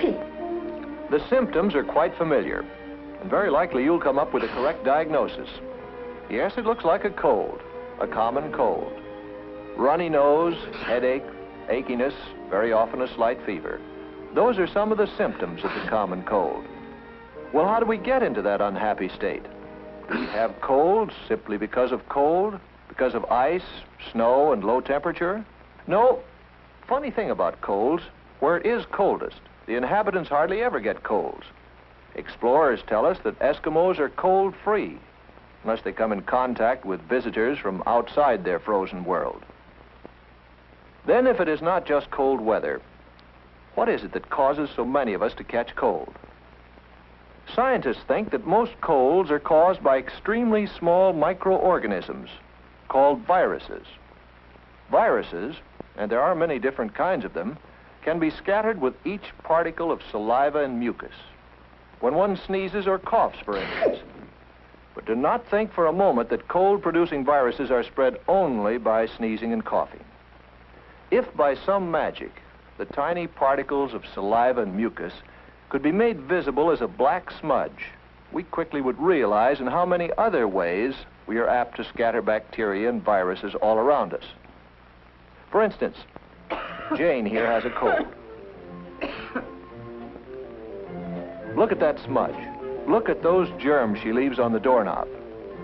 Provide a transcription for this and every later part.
The symptoms are quite familiar, and very likely you'll come up with a correct diagnosis. Yes, it looks like a cold, a common cold. Runny nose, headache, achiness, very often a slight fever. Those are some of the symptoms of the common cold. Well, how do we get into that unhappy state? Do we have colds simply because of cold? Because of ice, snow, and low temperature? No. Funny thing about colds, where it is coldest, the inhabitants hardly ever get colds. Explorers tell us that Eskimos are cold-free, unless they come in contact with visitors from outside their frozen world. Then, if it is not just cold weather, what is it that causes so many of us to catch cold? Scientists think that most colds are caused by extremely small microorganisms called viruses. Viruses, and there are many different kinds of them, can be scattered with each particle of saliva and mucus when one sneezes or coughs, for instance. But do not think for a moment that cold-producing viruses are spread only by sneezing and coughing. If by some magic the tiny particles of saliva and mucus could be made visible as a black smudge, we quickly would realize in how many other ways we are apt to scatter bacteria and viruses all around us. For instance, Jane here has a cold. Look at that smudge. Look at those germs she leaves on the doorknob.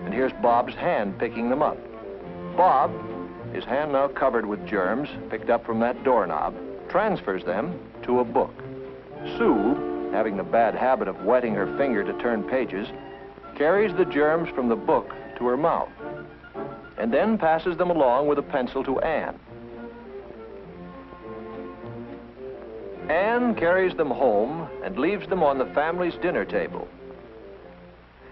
And here's Bob's hand picking them up. Bob, his hand now covered with germs picked up from that doorknob, transfers them to a book. Sue, having the bad habit of wetting her finger to turn pages, carries the germs from the book to her mouth, and then passes them along with a pencil to Anne. Anne carries them home and leaves them on the family's dinner table.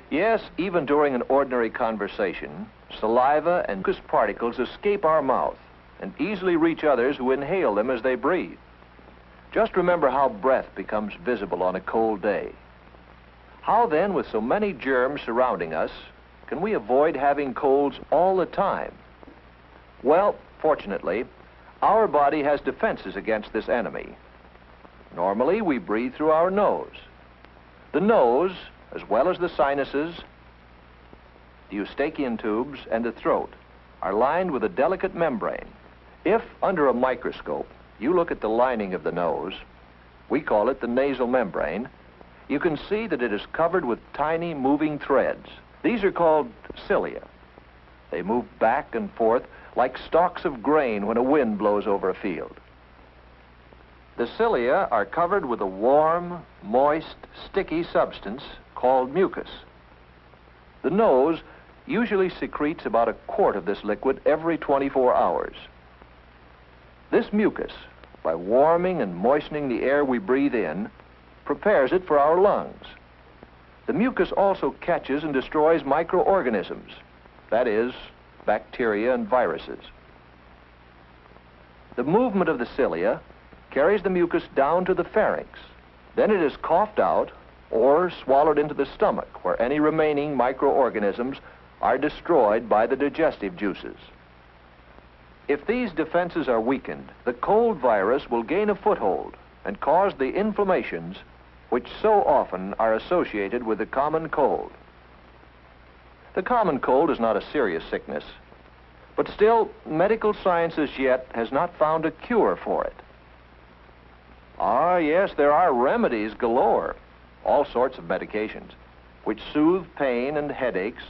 Yes, even during an ordinary conversation, saliva and mucus particles escape our mouth and easily reach others who inhale them as they breathe. Just remember how breath becomes visible on a cold day. How then, with so many germs surrounding us, can we avoid having colds all the time? Well, fortunately, our body has defenses against this enemy. Normally, we breathe through our nose. The nose, as well as the sinuses, the eustachian tubes, and the throat, are lined with a delicate membrane. If, under a microscope, you look at the lining of the nose, we call it the nasal membrane, you can see that it is covered with tiny moving threads. These are called cilia. They move back and forth like stalks of grain when a wind blows over a field. The cilia are covered with a warm, moist, sticky substance called mucus. The nose usually secretes about a quart of this liquid every 24 hours. This mucus, by warming and moistening the air we breathe in, prepares it for our lungs. The mucus also catches and destroys microorganisms, that is, bacteria and viruses. The movement of the cilia carries the mucus down to the pharynx. Then it is coughed out or swallowed into the stomach, where any remaining microorganisms are destroyed by the digestive juices. If these defenses are weakened, the cold virus will gain a foothold and cause the inflammations which so often are associated with the common cold. The common cold is not a serious sickness, but still, medical science as yet has not found a cure for it. Ah, yes, there are remedies galore, all sorts of medications, which soothe pain and headaches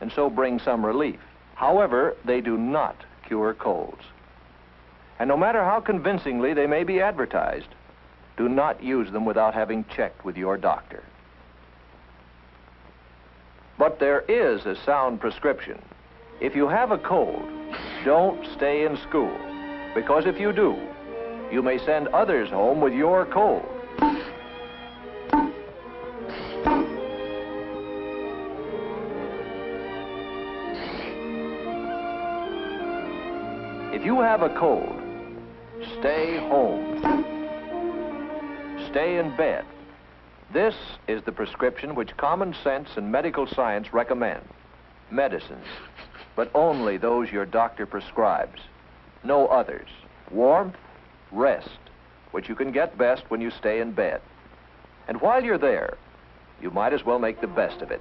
and so bring some relief. However, they do not cure colds. And no matter how convincingly they may be advertised, do not use them without having checked with your doctor. But there is a sound prescription. If you have a cold, don't stay in school, because if you do, you may send others home with your cold. If you have a cold, stay home. Stay in bed. This is the prescription which common sense and medical science recommend. Medicines, but only those your doctor prescribes. No others. Warmth, rest, which you can get best when you stay in bed. And while you're there, you might as well make the best of it.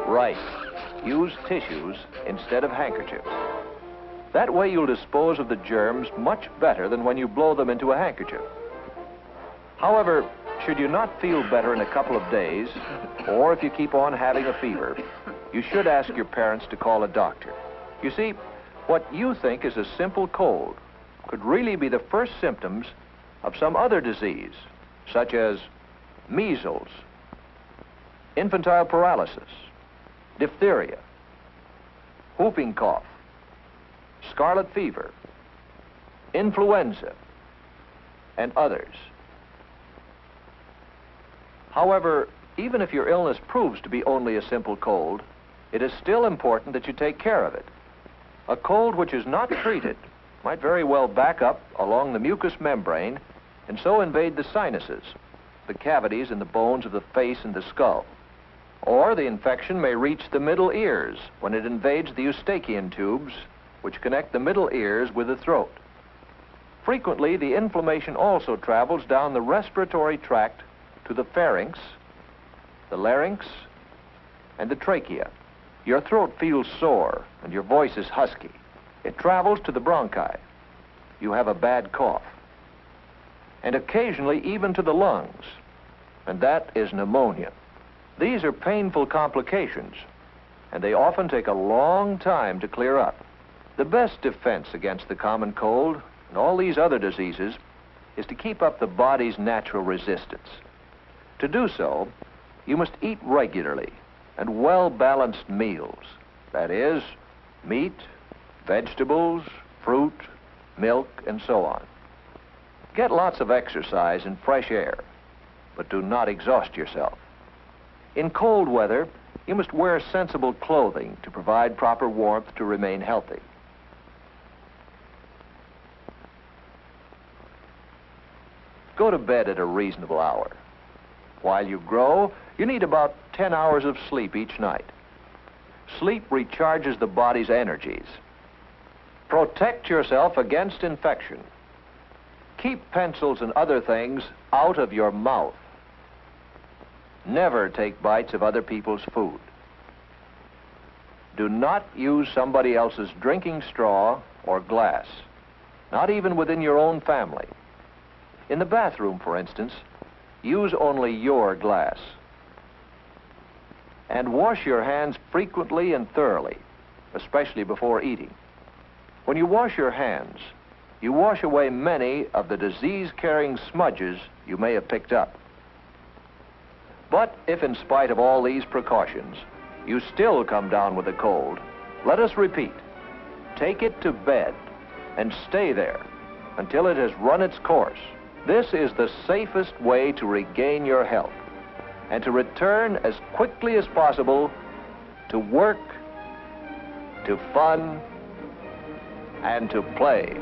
Right. Use tissues instead of handkerchiefs. That way you'll dispose of the germs much better than when you blow them into a handkerchief. However, should you not feel better in a couple of days, or if you keep on having a fever, you should ask your parents to call a doctor. You see, what you think is a simple cold could really be the first symptoms of some other disease, such as measles, infantile paralysis, diphtheria, whooping cough, scarlet fever, influenza, and others. However, even if your illness proves to be only a simple cold, it is still important that you take care of it. A cold which is not treated might very well back up along the mucous membrane and so invade the sinuses, the cavities in the bones of the face and the skull. Or the infection may reach the middle ears when it invades the eustachian tubes, which connect the middle ears with the throat. Frequently, the inflammation also travels down the respiratory tract to the pharynx, the larynx, and the trachea. Your throat feels sore and your voice is husky. It travels to the bronchi. You have a bad cough. And occasionally even to the lungs, and that is pneumonia. These are painful complications, and they often take a long time to clear up. The best defense against the common cold and all these other diseases is to keep up the body's natural resistance. To do so, you must eat regularly and well-balanced meals. That is, meat, vegetables, fruit, milk, and so on. Get lots of exercise and fresh air, but do not exhaust yourself. In cold weather, you must wear sensible clothing to provide proper warmth to remain healthy. Go to bed at a reasonable hour. While you grow, you need about 10 hours of sleep each night. Sleep recharges the body's energies. Protect yourself against infection. Keep pencils and other things out of your mouth. Never take bites of other people's food. Do not use somebody else's drinking straw or glass, not even within your own family. In the bathroom, for instance, use only your glass. And wash your hands frequently and thoroughly, especially before eating. When you wash your hands, you wash away many of the disease-carrying smudges you may have picked up. But if in spite of all these precautions, you still come down with a cold, let us repeat, take it to bed and stay there until it has run its course. This is the safest way to regain your health and to return as quickly as possible to work, to fun, and to play.